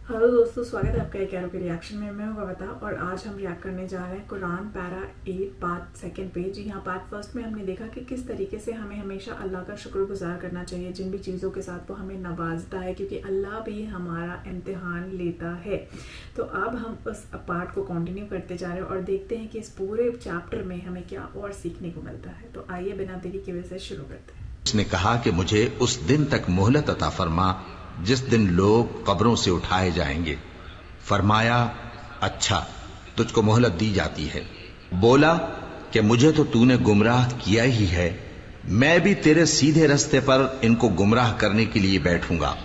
Hello दोस्तों, स्वागत है आपका एक एरो के रिएक्शन में। मैं हूं कविता और आज हम रिएक्ट करने जा रहे हैं कुरान पैरा 8 पार्ट 2 पेज। यहाँ पार्ट 1 में हमने देखा कि किस तरीके से हमें हमेशा अल्लाह का शुक्रगुजार करना चाहिए जिन भी चीज़ों के साथ वो हमें नवाजता है, क्योंकि अल्लाह भी हमारा इम्तिहान लेता है। तो अब हम उस पार्ट को कंटिन्यू करते जा रहे हैं और देखते हैं कि इस पूरे चैप्टर में हमें क्या और सीखने को मिलता है। तो आइए बिना देरी के वजह से शुरू करते हैं। उसने कहा कि मुझे उस दिन तक मोहलत अता फरमा जिस दिन लोग कब्रों से उठाए जाएंगे। फरमाया, अच्छा, तुझको मोहलत दी जाती है। बोला कि मुझे तो तूने गुमराह किया ही है, मैं भी तेरे सीधे रास्ते पर इनको गुमराह करने के लिए बैठूंगा।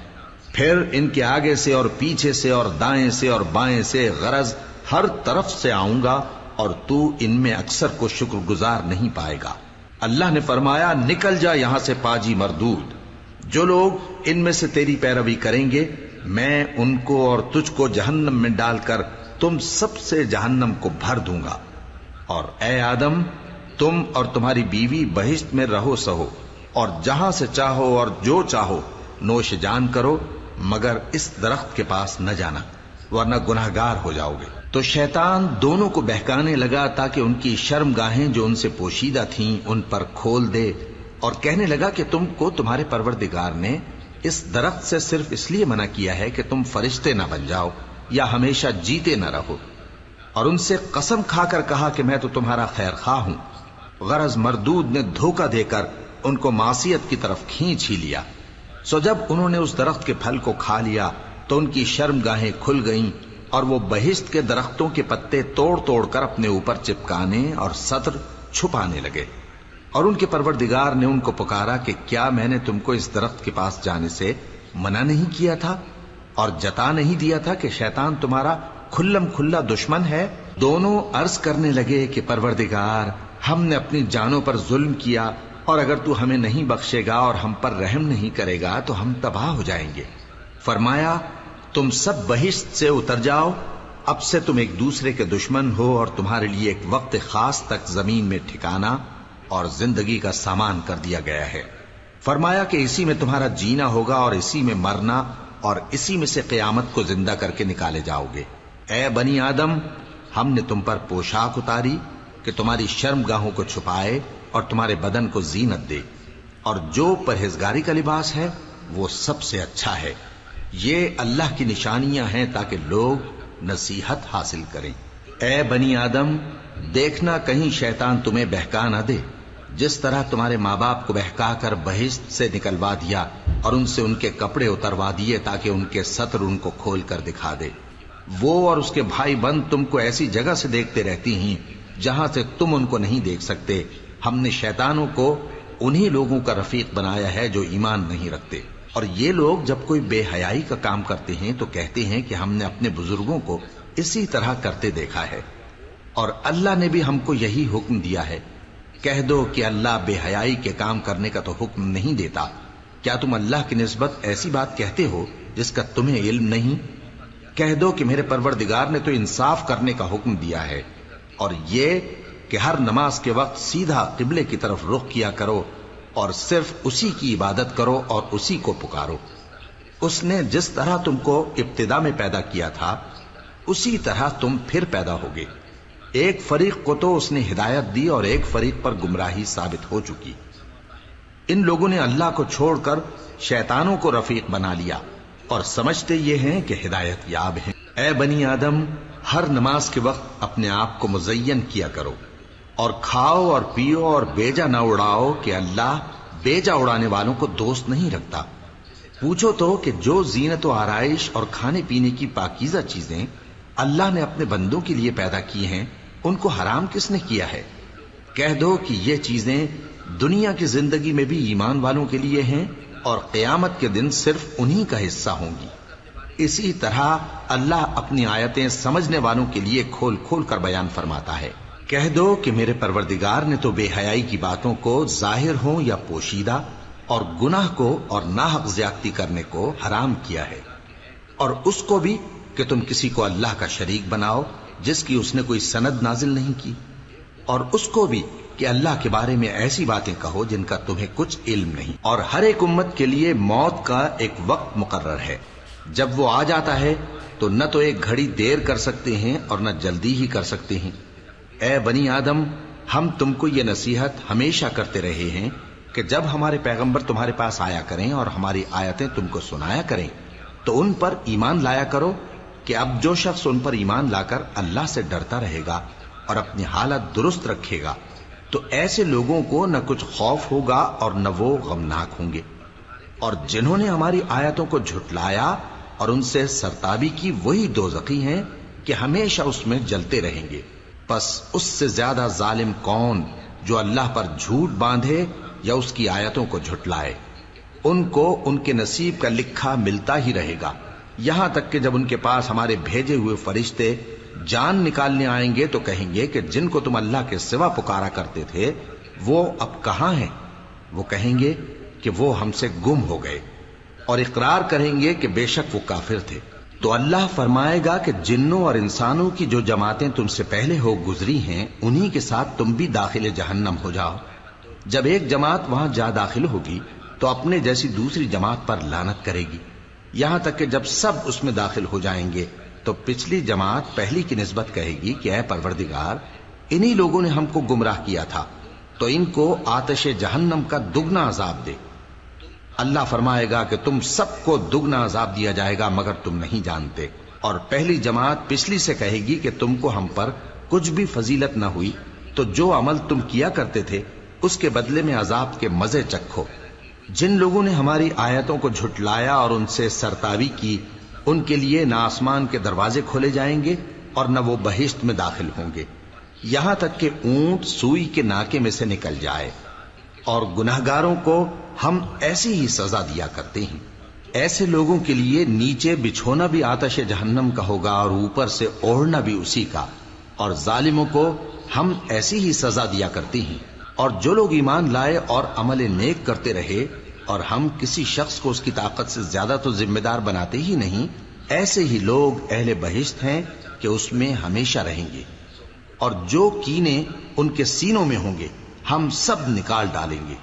फिर इनके आगे से और पीछे से और दाएं से और बाएं से गरज हर तरफ से आऊंगा और तू इनमें अक्सर को शुक्रगुजार नहीं पाएगा। अल्लाह ने फरमाया, निकल जा यहां से पाजी मरदूद। जो लोग इनमें से तेरी पैरवी करेंगे मैं उनको और तुझको जहन्नम में डालकर तुम सबसे जहन्नम को भर दूंगा। और ए आदम, तुम और तुम्हारी बीवी बहिश्त में रहो सहो और जहां से चाहो और जो चाहो नोश जान करो, मगर इस दरख्त के पास न जाना वरना गुनहगार हो जाओगे। तो शैतान दोनों को बहकाने लगा ताकि उनकी शर्मगाहें जो उनसे पोशीदा थीं उन पर खोल दे, और कहने लगा कि तुमको तुम्हारे परवरदिगार ने इस दरख्त से सिर्फ इसलिए मना किया है कि तुम फरिश्ते ना बन जाओ या हमेशा जीते न रहो। और उनसे कसम खाकर कहा कि मैं तो तुम्हारा खैर खा हूं। गरज मरदूद ने धोखा देकर उनको मासियत की तरफ खींच ही लिया। सो जब उन्होंने उस दरख्त के फल को खा लिया तो उनकी शर्मगाहें खुल गईं और वो बहिश्त के दरख्तों के पत्ते तोड़ तोड़ कर अपने ऊपर चिपकाने और सत्र छुपाने लगे। और उनके परवरदिगार ने उनको पुकारा कि क्या मैंने तुमको इस दरख्त के पास जाने से मना नहीं किया था और जता नहीं दिया था कि शैतान तुम्हारा खुल्लम खुल्ला दुश्मन है। दोनों अर्ज करने लगे कि परवरदिगार, हमने अपनी जानों पर जुल्म किया और अगर तू हमें नहीं बख्शेगा और हम पर रहम नहीं करेगा तो हम तबाह हो जाएंगे। फरमाया, तुम सब बहिश्त से उतर जाओ, अब से तुम एक दूसरे के दुश्मन हो और तुम्हारे लिए एक वक्त खास तक जमीन में ठिकाना और जिंदगी का सामान कर दिया गया है। फरमाया कि इसी में तुम्हारा जीना होगा और इसी में मरना और इसी में से क़यामत को जिंदा करके निकाले जाओगे। ए बनी आदम, हमने तुम पर पोशाक उतारी कि तुम्हारी शर्मगाहों को छुपाए और तुम्हारे बदन को जीनत दे, और जो परहेजगारी का लिबास है वो सबसे अच्छा है। ये अल्लाह की निशानियां हैं ताकि लोग नसीहत हासिल करें। ए बनी आदम, देखना कहीं शैतान तुम्हें बहका न दे, जिस तरह तुम्हारे माँ बाप को बहका कर बहिश्त से निकलवा दिया और उनसे उनके कपड़े उतरवा दिए ताकि उनके सत्र उनको खोल कर दिखा दे। वो और उसके भाई बंद तुमको ऐसी जगह से देखते रहती हैं जहां से तुम उनको नहीं देख सकते। हमने शैतानों को उन्हीं लोगों का रफीक बनाया है जो ईमान नहीं रखते। और ये लोग जब कोई बेहयाई का काम करते हैं तो कहते हैं कि हमने अपने बुजुर्गों को इसी तरह करते देखा है और अल्लाह ने भी हमको यही हुक्म दिया है। कह दो कि अल्लाह बेहयाई के काम करने का तो हुक्म नहीं देता। क्या तुम अल्लाह की निस्बत ऐसी बात कहते हो जिसका तुम्हें इल्म नहीं? कह दो कि मेरे परवरदिगार ने तो इंसाफ करने का हुक्म दिया है और ये कि हर नमाज के वक्त सीधा किबले की तरफ रुख किया करो और सिर्फ उसी की इबादत करो और उसी को पुकारो। उसने जिस तरह तुमको इब्तिदा में पैदा किया था उसी तरह तुम फिर पैदा होगे। एक फरीक को तो उसने हिदायत दी और एक फरीक पर गुमराही साबित हो चुकी। इन लोगों ने अल्लाह को छोड़कर शैतानों को रफीक बना लिया और समझते ये हैं कि हिदायत याब हैं। ए बनी आदम, हर नमाज के वक्त अपने आप को मुज़य्यन किया करो और खाओ और पियो और बेजा न उड़ाओ कि अल्लाह बेजा उड़ाने वालों को दोस्त नहीं रखता। पूछो तो कि जो जीनत और आराइश और खाने पीने की पाकीज़ा चीजें अल्लाह ने अपने बंदों के लिए पैदा की हैं उनको हराम किसने किया है? कह दो कि ये चीजें दुनिया की जिंदगी में भी ईमान वालों के लिए हैं और क़यामत के दिन सिर्फ उन्हीं का हिस्सा होंगी। इसी तरह अल्लाह अपनी आयतें समझने वालों के लिए खोल खोल कर बयान फरमाता है। कह दो कि मेरे परवरदिगार ने तो बेहयाई की बातों को जाहिर हो या पोशीदा और गुनाह को और नाहक ज्यादती करने को हराम किया है, और उसको भी कि तुम किसी को अल्लाह का शरीक बनाओ जिसकी उसने कोई सनद नाजिल नहीं की, और उसको भी कि अल्लाह के बारे में ऐसी बातें कहो जिनका तुम्हें कुछ इल्म नहीं। और हर एक उम्मत के लिए मौत का एक वक्त मुकर्रर है, जब वो आ जाता है تو न तो एक घड़ी देर कर सकते हैं और न जल्दी ही कर सकते हैं। ए बनी आदम, हम तुमको ये नसीहत हमेशा करते रहे हैं कि जब हमारे पैगंबर तुम्हारे पास आया करें और हमारी आयतें तुमको सुनाया करें तो उन पर ईमान लाया करो कि अब जो शख्स उन पर ईमान लाकर अल्लाह से डरता रहेगा और अपनी हालत दुरुस्त रखेगा तो ऐसे लोगों को न कुछ खौफ होगा और न वो गमनाक होंगे। और जिन्होंने हमारी आयतों को झुटलाया और उनसे सरताबी की वही दोज़खी हैं कि हमेशा उसमें जलते रहेंगे। बस उससे ज्यादा जालिम कौन जो अल्लाह पर झूठ बांधे या उसकी आयतों को झुटलाए। उनको उनके नसीब का लिखा मिलता ही रहेगा, यहां तक कि जब उनके पास हमारे भेजे हुए फरिश्ते जान निकालने आएंगे तो कहेंगे कि जिनको तुम अल्लाह के सिवा पुकारा करते थे वो अब कहां हैं। वो कहेंगे कि वो हमसे गुम हो गए और इकरार करेंगे कि बेशक वो काफिर थे। तो अल्लाह फरमाएगा कि जिन्नों और इंसानों की जो जमातें तुमसे पहले हो गुजरी हैं उन्हीं के साथ तुम भी दाखिल जहन्नम हो जाओ। जब एक जमात वहां जा दाखिल होगी तो अपने जैसी दूसरी जमात पर लानत करेगी, यहां तक कि जब सब उसमें दाखिल हो जाएंगे तो पिछली जमात पहली की निस्बत कहेगी कि ऐ परवरदिगार, इन्हीं लोगों ने हमको गुमराह किया था, तो इनको आतिश जहन्नम का दुगना अजाब दे। अल्लाह फरमाएगा कि तुम सबको दुगना अजाब दिया जाएगा मगर तुम नहीं जानते। और पहली जमात पिछली से कहेगी कि तुमको हम पर कुछ भी फजीलत न हुई, तो जो अमल तुम किया करते थे उसके बदले में अजाब के मजे चखो। जिन लोगों ने हमारी आयतों को झुटलाया और उनसे सरतावी की, उनके लिए न आसमान के दरवाजे खोले जाएंगे और न वो बहिश्त में दाखिल होंगे, यहां तक कि ऊंट सुई के नाके में से निकल जाए। और गुनाहगारों को हम ऐसी ही सजा दिया करते हैं। ऐसे लोगों के लिए नीचे बिछोना भी आतिश जहन्नम का होगा और ऊपर से ओढ़ना भी उसी का। और जालिमों को हम ऐसी ही सजा दिया करते हैं। और जो लोग ईमान लाए और अमल नेक करते रहे और हम किसी शख्स को उसकी ताकत से ज्यादा तो जिम्मेदार बनाते ही नहीं, ऐसे ही लोग अहले बहिश्त हैं कि उसमें हमेशा रहेंगे। और जो कीने उनके सीनों में होंगे हम सब निकाल डालेंगे।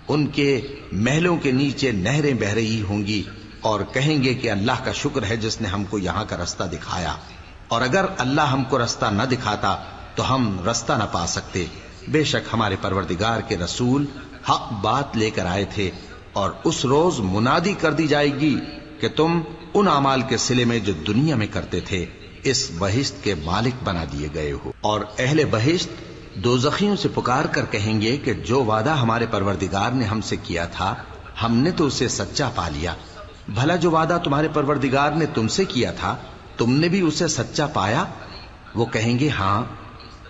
उनके महलों के नीचे नहरें बह रही होंगी और कहेंगे कि अल्लाह का शुक्र है जिसने हमको यहाँ का रास्ता दिखाया, और अगर अल्लाह हमको रास्ता न दिखाता तो हम रास्ता न पा सकते। बेशक हमारे परवरदिगार के रसूल हक बात लेकर आए थे। और उस रोज मुनादी कर दी जाएगी कि तुम उन अमाल के सिले में जो दुनिया में करते थे इस बहिश्त के मालिक बना दिए गए हो। और अहले बहिश्त दोज़खियों से पुकार कर कहेंगे कि जो वादा हमारे परवरदिगार ने हमसे किया था हमने तो उसे सच्चा पा लिया। भला जो वादा तुम्हारे परवरदिगार ने तुमसे किया था तुमने भी उसे सच्चा पाया? वो कहेंगे हाँ।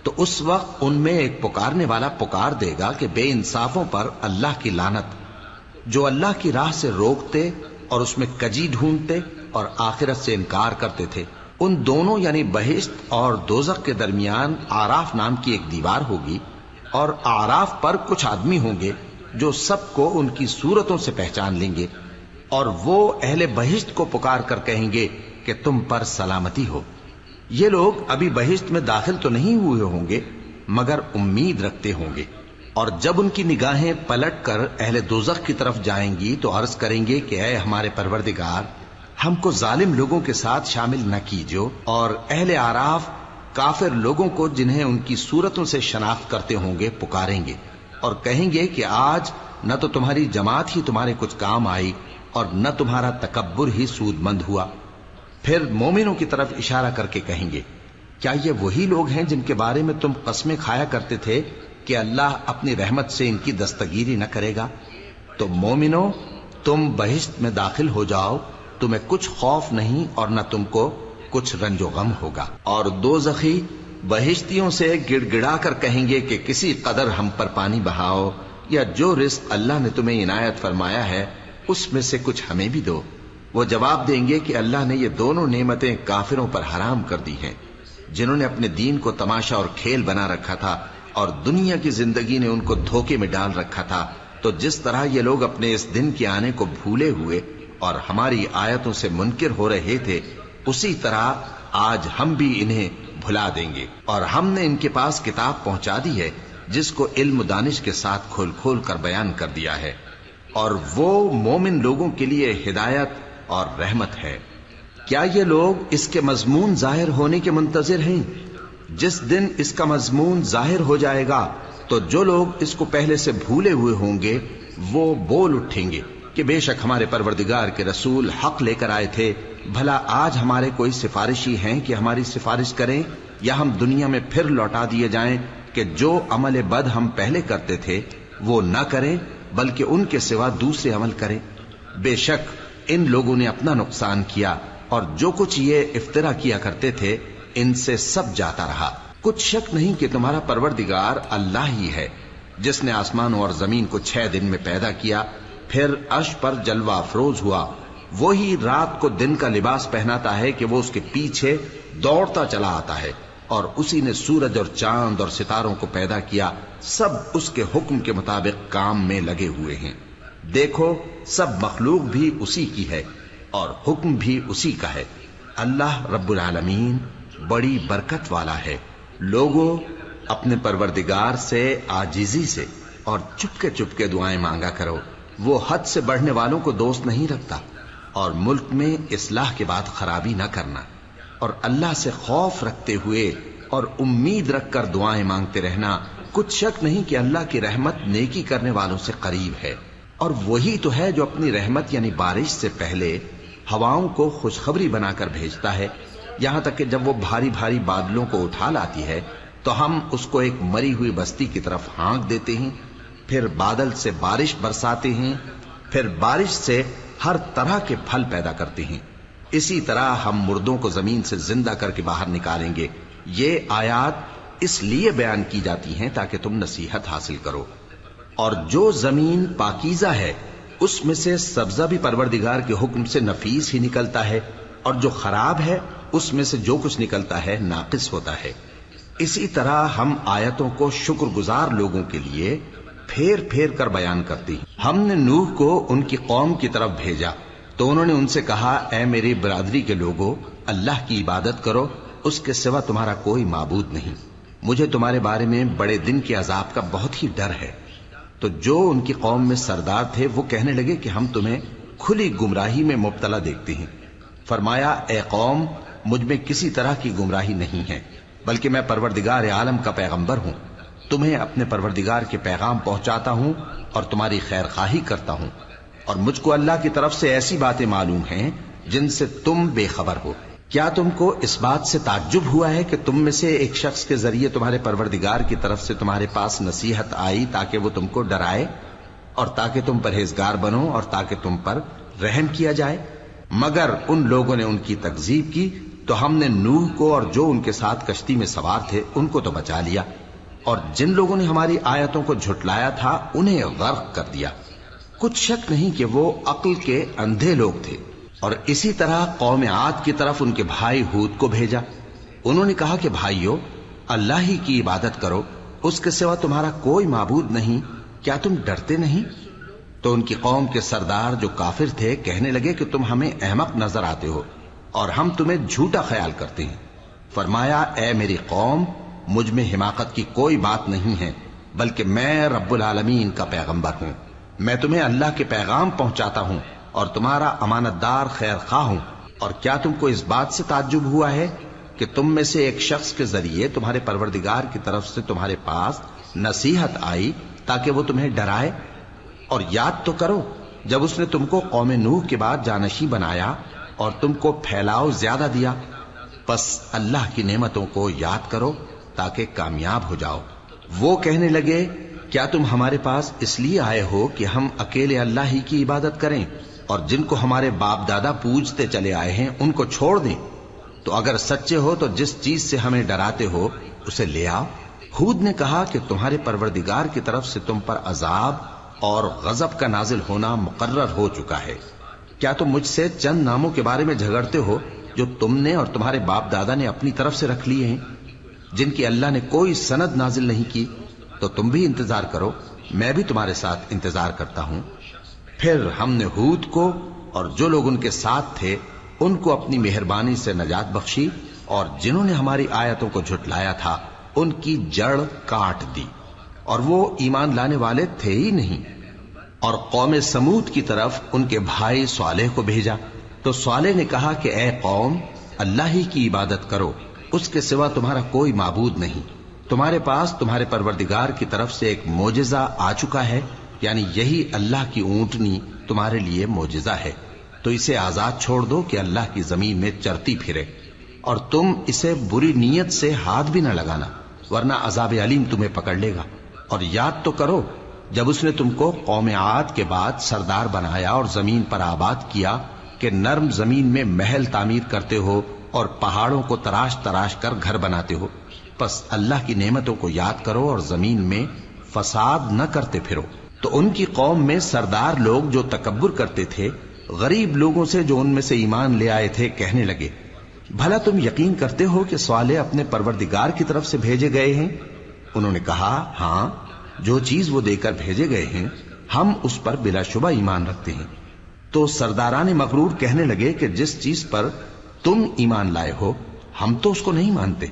तो उस वक्त उनमें एक पुकारने वाला पुकार देगा कि बेइंसाफों पर अल्लाह की लानत, जो अल्लाह की राह से रोकते और उसमें कजी ढूंढते और आखिरत से इनकार करते थे। उन दोनों यानी बहिश्त और दोज़ख के दरमियान आराफ नाम की एक दीवार होगी और आराफ पर कुछ आदमी होंगे जो सबको उनकी सूरतों से पहचान लेंगे। और वो अहले बहिश्त को पुकार कर कहेंगे कि तुम पर सलामती हो। ये लोग अभी बहिश्त में दाखिल तो नहीं हुए होंगे मगर उम्मीद रखते होंगे। और जब उनकी निगाहें पलट कर अहले दोज़ख की तरफ जाएंगी तो अर्ज करेंगे कि ऐ हमारे परवरदिगार, हमको जालिम लोगों के साथ शामिल न कीजियो। और अहले आराफ काफिर लोगों को जिन्हें उनकी सूरतों से शनाख्त करते होंगे पुकारेंगे और कहेंगे कि आज न तो तुम्हारी जमात ही तुम्हारे कुछ काम आई और न तुम्हारा तकब्बुर ही सूदमंद हुआ। फिर मोमिनों की तरफ इशारा करके कहेंगे, क्या ये वही लोग हैं जिनके बारे में तुम कस्में खाया करते थे कि अल्लाह अपनी रहमत से इनकी दस्तगीरी न करेगा? तो मोमिनो, तुम बहिश्त में दाखिल हो जाओ, तुम्हें कुछ खौफ नहीं और न तुमको कुछ रंजो गम होगा। और दोज़खी बहिश्तियों से गिड़गिड़ा कर कहेंगे कि किसी कदर हम पर पानी बहाओ, या जो रिस्क अल्लाह ने तुम्हें इनायत फरमाया है उसमें से कुछ हमें भी दो। वो जवाब देंगे कि अल्लाह ने ये दोनों नेमतें काफिरों पर हराम कर दी हैं, जिन्होंने अपने दीन को तमाशा और खेल बना रखा था और दुनिया की जिंदगी ने उनको धोखे में डाल रखा था। तो जिस तरह ये लोग अपने इस दिन के आने को भूले हुए और हमारी आयतों से मुनकिर हो रहे थे, उसी तरह आज हम भी इन्हें भुला देंगे। और हमने इनके पास किताब पहुंचा दी है जिसको इल्म दानिश के साथ खोल खोल कर बयान कर दिया है, और वो मोमिन लोगों के लिए हिदायत और रहमत है। کیا یہ لوگ اس کے مضمون ظاہر ہونے کے منتظر ہیں؟ جس دن اس کا مضمون ظاہر ہو جائے گا تو جو لوگ اس کو پہلے سے بھولے ہوئے ہوں گے وہ بول اٹھیں گے کہ بے شک ہمارے پروردگار کے رسول حق لے کر آئے تھے، بھلا آج ہمارے کوئی سفارشی ہیں کہ ہماری سفارش کریں، یا ہم دنیا میں پھر لوٹا دیے جائیں کہ جو عمل بد ہم پہلے کرتے تھے وہ نہ کریں بلکہ ان کے سوا دوسرے عمل کریں۔ بے شک ان لوگوں نے اپنا نقصان کیا اور جو کچھ یہ افترا کیا کرتے تھے ان سے سب جاتا رہا۔ کچھ شک نہیں کہ تمہارا پروردگار اللہ ہی ہے جس نے آسمانوں اور زمین کو 6 دن میں پیدا کیا، پھر عرش پر جلوہ افروز ہوا۔ وہی رات کو دن کا لباس پہناتا ہے کہ وہ اس کے پیچھے دوڑتا چلا آتا ہے، اور اسی نے سورج اور چاند اور ستاروں کو پیدا کیا، سب اس کے حکم کے مطابق کام میں لگے ہوئے ہیں۔ دیکھو سب مخلوق بھی اسی کی ہے اور حکم بھی اسی کا ہے۔ اللہ رب العالمین بڑی برکت والا ہے۔ لوگوں اپنے پروردگار سے عاجزی سے اور چپکے دعائیں مانگا کرو، وہ حد سے بڑھنے والوں کو دوست نہیں رکھتا، اور ملک میں اصلاح کے بعد خرابی نہ کرنا، اور اللہ سے خوف رکھتے ہوئے اور امید رکھ کر دعائیں مانگتے رہنا۔ کچھ شک نہیں کہ اللہ کی رحمت نیکی کرنے والوں سے قریب ہے، اور وہی تو ہے جو اپنی رحمت یعنی بارش سے پہلے ہواؤں کو خوشخبری بنا کر بھیجتا ہے، یہاں تک کہ جب وہ بھاری بھاری بادلوں کو اٹھا لاتی ہے تو ہم اس کو ایک مری ہوئی بستی کی طرف ہانک دیتے ہیں، پھر بادل سے بارش برساتے ہیں، پھر بارش سے ہر طرح کے پھل پیدا کرتے ہیں۔ اسی طرح ہم مردوں کو زمین سے زندہ کر کے باہر نکالیں گے۔ یہ آیات اس لیے بیان کی جاتی ہیں تاکہ تم نصیحت حاصل کرو۔ اور جو زمین پاکیزہ ہے اس میں سے سبزہ بھی پروردگار کے حکم سے نفیس ہی نکلتا ہے، اور جو خراب ہے اس میں سے جو کچھ نکلتا ہے ناقص ہوتا ہے۔ اسی طرح ہم آیتوں کو شکر گزار لوگوں کے لیے پھیر پھیر کر بیان کرتے ہیں۔ ہم نے نوح کو ان کی قوم کی طرف بھیجا تو انہوں نے ان سے کہا، اے میری برادری کے لوگوں، اللہ کی عبادت کرو، اس کے سوا تمہارا کوئی معبود نہیں۔ مجھے تمہارے بارے میں بڑے دن کے عذاب کا بہت ہی ڈر ہے۔ تو جو ان کی قوم میں سردار تھے وہ کہنے لگے کہ ہم تمہیں کھلی گمراہی میں مبتلا دیکھتے ہیں۔ فرمایا، اے قوم، مجھ میں کسی طرح کی گمراہی نہیں ہے، بلکہ میں پروردگار عالم کا پیغمبر ہوں، تمہیں اپنے پروردگار کے پیغام پہنچاتا ہوں اور تمہاری خیر خواہی کرتا ہوں، اور مجھ کو اللہ کی طرف سے ایسی باتیں معلوم ہیں جن سے تم بے خبر ہو۔ کیا تم کو اس بات سے تعجب ہوا ہے کہ تم میں سے ایک شخص کے ذریعے تمہارے پروردگار کی طرف سے تمہارے پاس نصیحت آئی تاکہ وہ تم کو ڈرائے اور تاکہ تم پرہیزگار بنو اور تاکہ تم پر رحم کیا جائے؟ مگر ان لوگوں نے ان کی تکذیب کی تو ہم نے نوح کو اور جو ان کے ساتھ کشتی میں سوار تھے ان کو تو بچا لیا، اور جن لوگوں نے ہماری آیتوں کو جھٹلایا تھا انہیں غرق کر دیا۔ کچھ شک نہیں کہ وہ عقل کے اندھے لوگ تھے۔ اور اسی طرح قوم عاد کی طرف ان کے بھائی ہود کو بھیجا۔ انہوں نے کہا کہ بھائیو، اللہ ہی کی عبادت کرو، اس کے سوا تمہارا کوئی معبود نہیں، کیا تم ڈرتے نہیں؟ تو ان کی قوم کے سردار جو کافر تھے کہنے لگے کہ تم ہمیں احمق نظر آتے ہو اور ہم تمہیں جھوٹا خیال کرتے ہیں۔ فرمایا، اے میری قوم، مجھ میں حماقت کی کوئی بات نہیں ہے، بلکہ میں رب العالمین کا پیغمبر ہوں۔ میں تمہیں اللہ کے پیغام پہنچاتا ہوں اور تمہارا امانت دار خیر خواہ ہوں۔ اور کیا تم کو اس بات سے تعجب ہوا ہے کہ تم میں سے ایک شخص کے ذریعے تمہارے پروردگار کی طرف سے تمہارے پاس نصیحت آئی تاکہ وہ تمہیں ڈرائے؟ اور یاد تو کرو جب اس نے تم کو قوم نوح کے بعد جانشین بنایا اور تم کو پھیلاؤ زیادہ دیا، پس اللہ کی نعمتوں کو یاد کرو تاکہ کامیاب ہو جاؤ۔ وہ کہنے لگے، کیا تم ہمارے پاس اس لیے آئے ہو کہ ہم اکیلے اللہ ہی کی عبادت کریں اور جن کو ہمارے باپ دادا پوجتے چلے آئے ہیں ان کو چھوڑ دیں؟ تو اگر سچے ہو تو جس چیز سے ہمیں ڈراتے ہو اسے لے آؤ۔ ہود نے کہا کہ تمہارے پروردگار کی طرف سے تم پر عذاب اور غضب کا نازل ہونا مقرر ہو چکا ہے۔ کیا تم مجھ سے چند ناموں کے بارے میں جھگڑتے ہو جو تم نے اور تمہارے باپ دادا نے اپنی طرف سے رکھ لیے ہیں، جن کی اللہ نے کوئی سند نازل نہیں کی؟ تو تم بھی انتظار کرو، میں بھی تمہارے ساتھ انتظار کرتا ہوں۔ پھر ہم نے ہود کو اور جو لوگ ان کے ساتھ تھے ان کو اپنی مہربانی سے نجات بخشی، اور جنہوں نے ہماری آیتوں کو جھٹلایا تھا ان کی جڑ کاٹ دی، اور وہ ایمان لانے والے تھے ہی نہیں۔ اور قوم سمود کی طرف ان کے بھائی صالح کو بھیجا۔ تو صالح نے کہا کہ اے قوم، اللہ ہی کی عبادت کرو، اس کے سوا تمہارا کوئی معبود نہیں۔ تمہارے پاس تمہارے پروردگار کی طرف سے ایک معجزہ آ چکا ہے، یعنی یہی اللہ کی اونٹنی تمہارے لیے معجزہ ہے، تو اسے آزاد چھوڑ دو کہ اللہ کی زمین میں چرتی پھرے، اور تم اسے بری نیت سے ہاتھ بھی نہ لگانا، ورنہ عذاب علیم تمہیں پکڑ لے گا۔ اور یاد تو کرو جب اس نے تم کو قوم عاد کے بعد سردار بنایا اور زمین پر آباد کیا کہ نرم زمین میں محل تعمیر کرتے ہو اور پہاڑوں کو تراش تراش کر گھر بناتے ہو، پس اللہ کی نعمتوں کو یاد کرو اور زمین میں فساد نہ کرتے پھرو۔ تو ان کی قوم میں سردار لوگ جو تکبر کرتے تھے، غریب لوگوں سے جو ان میں سے ایمان لے آئے تھے، کہنے لگے، بھلا تم یقین کرتے ہو کہ صالح اپنے پروردگار کی طرف سے بھیجے گئے ہیں؟ انہوں نے کہا، ہاں، جو چیز وہ دے کر بھیجے گئے ہیں ہم اس پر بلا شبہ ایمان رکھتے ہیں۔ تو سرداران مغرور کہنے لگے کہ جس چیز پر تم ایمان لائے ہو ہم تو اس کو نہیں مانتے۔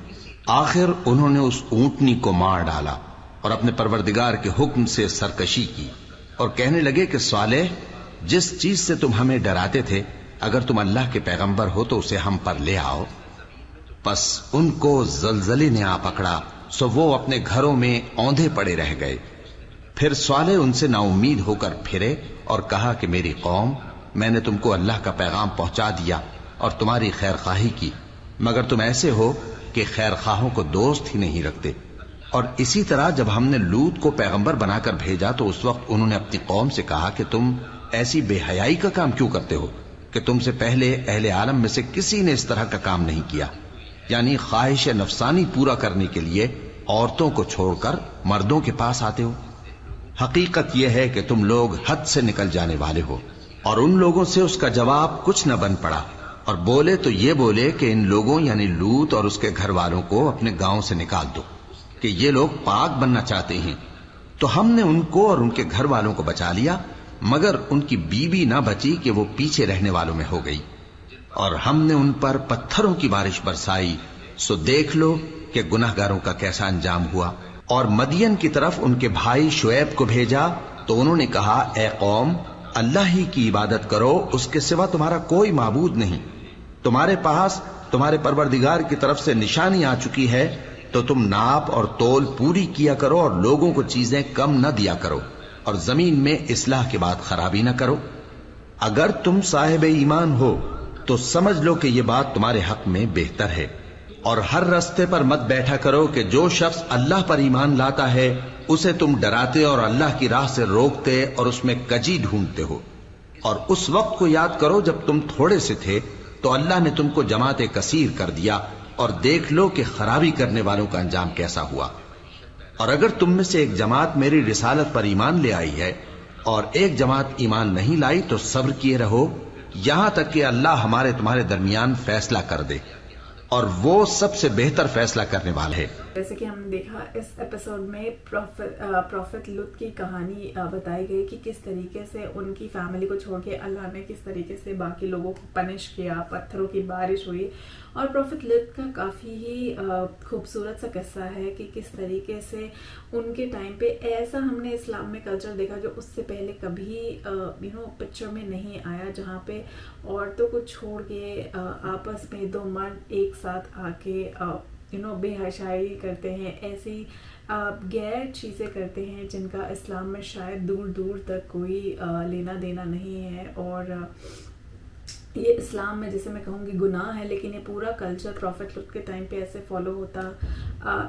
آخر انہوں نے اس اونٹنی کو مار ڈالا اور اپنے پروردگار کے حکم سے سرکشی کی، اور کہنے لگے کہ صالح، جس چیز سے تم ہمیں ڈراتے تھے، اگر تم اللہ کے پیغمبر ہو تو اسے ہم پر لے آؤ۔ پس ان کو زلزلے نے آ پکڑا، سو وہ اپنے گھروں میں اوندھے پڑے رہ گئے۔ پھر صالح ان سے نا امید ہو کر پھرے اور کہا کہ میری قوم، میں نے تم کو اللہ کا پیغام پہنچا دیا اور تمہاری خیر خواہی کی، مگر تم ایسے ہو کہ خیر خواہوں کو دوست ہی نہیں رکھتے۔ اور اسی طرح جب ہم نے لوط کو پیغمبر بنا کر بھیجا تو اس وقت انہوں نے اپنی قوم سے کہا کہ تم ایسی بے حیائی کا کام کیوں کرتے ہو کہ تم سے پہلے اہل عالم میں سے کسی نے اس طرح کا کام نہیں کیا، یعنی خواہش نفسانی پورا کرنے کے لیے عورتوں کو چھوڑ کر مردوں کے پاس آتے ہو۔ حقیقت یہ ہے کہ تم لوگ حد سے نکل جانے والے ہو۔ اور ان لوگوں سے اس کا جواب کچھ نہ بن پڑا، اور بولے تو یہ بولے کہ ان لوگوں یعنی لوط اور اس کے گھر والوں کو اپنے گاؤں سے نکال دو کہ یہ لوگ پاک بننا چاہتے ہیں۔ تو ہم نے ان کو اور ان کے گھر والوں کو بچا لیا، مگر ان کی بیوی نہ بچی کہ وہ پیچھے رہنے والوں میں ہو گئی، اور ہم نے ان پر پتھروں کی بارش برسائی، سو دیکھ لو کہ گناہگاروں کا کیسا انجام ہوا۔ اور مدین کی طرف ان کے بھائی شعیب کو بھیجا تو انہوں نے کہا، اے قوم، اللہ ہی کی عبادت کرو، اس کے سوا تمہارا کوئی معبود نہیں۔ تمہارے پاس تمہارے پروردگار کی طرف سے نشانی آ چکی ہے، تو تم ناپ اور تول پوری کیا کرو اور لوگوں کو چیزیں کم نہ دیا کرو، اور زمین میں اصلاح کے بعد خرابی نہ کرو۔ اگر تم صاحب ایمان ہو تو سمجھ لو کہ یہ بات تمہارے حق میں بہتر ہے، اور ہر رستے پر مت بیٹھا کرو کہ جو شخص اللہ پر ایمان لاتا ہے اسے تم ڈراتے اور اللہ کی راہ سے روکتے اور اس میں کجی ڈھونڈتے ہو۔ اور اس وقت کو یاد کرو جب تم تھوڑے سے تھے تو اللہ نے تم کو جماعت کثیر کر دیا، اور دیکھ لو کہ خرابی کرنے والوں کا انجام کیسا ہوا۔ اور اگر تم میں سے ایک جماعت میری رسالت پر ایمان لے آئی ہے اور ایک جماعت ایمان نہیں لائی تو صبر کیے رہو یہاں تک کہ اللہ ہمارے تمہارے درمیان فیصلہ کر دے، اور وہ سب سے بہتر فیصلہ کرنے والا ہے۔ جیسے کہ ہم نے دیکھا اس ایپیسوڈ میں پروفٹ لوط کی کہانی بتائی گئی کہ کس طریقے سے ان کی فیملی کو چھوڑ کے اللہ نے کس طریقے سے باقی لوگوں کو پنش کیا، پتھروں کی بارش ہوئی۔ اور پروفٹ لوط کا کافی ہی خوبصورت سا قصہ ہے کہ کس طریقے سے ان کے ٹائم پہ ایسا ہم نے اسلام میں کلچر دیکھا جو اس سے پہلے کبھی پکچر میں نہیں آیا، جہاں پہ عورتوں کو چھوڑ کے آپس میں دو مرد ایک ساتھ آ کے بے حیائی کرتے ہیں، ایسی غیر چیزیں کرتے ہیں جن کا اسلام میں شاید دور دور تک کوئی لینا دینا نہیں ہے۔ اور یہ اسلام میں جیسے میں کہوں گی گناہ ہے، لیکن یہ پورا کلچر پروفٹ لوط کے ٹائم پہ ایسے فالو ہوتا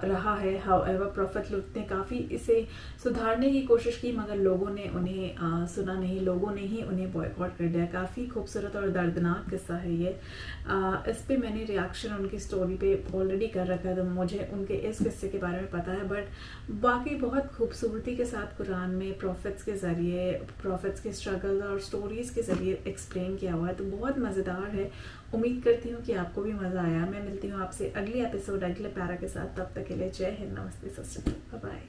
رہا ہے۔ ہاؤ ایور پروفٹ لوط نے کافی اسے سدھارنے کی کوشش کی، مگر لوگوں نے انہیں سنا نہیں، لوگوں نے ہی انہیں بوائکاٹ کر دیا۔ کافی خوبصورت اور دردناک قصہ ہے یہ۔ اس پہ میں نے ریاکشن ان کی سٹوری پہ آلریڈی کر رکھا ہے، تو مجھے ان کے اس قصے کے بارے میں پتہ ہے، بٹ باقی بہت خوبصورتی کے ساتھ قرآن میں پروفٹس کے ذریعے، پروفٹس کے اسٹرگل اور سٹوریز کے ذریعے ایکسپلین کیا ہوا ہے، تو بہت مزیدار ہے۔ امید کرتی ہوں کہ آپ کو بھی مزہ آیا۔ میں ملتی ہوں آپ سے اگلی ایپیسوڈ اگلے پیرا کے ساتھ، تب تک کے لیے جے ہند، نمستے، ست شری اکال، بائے بائے۔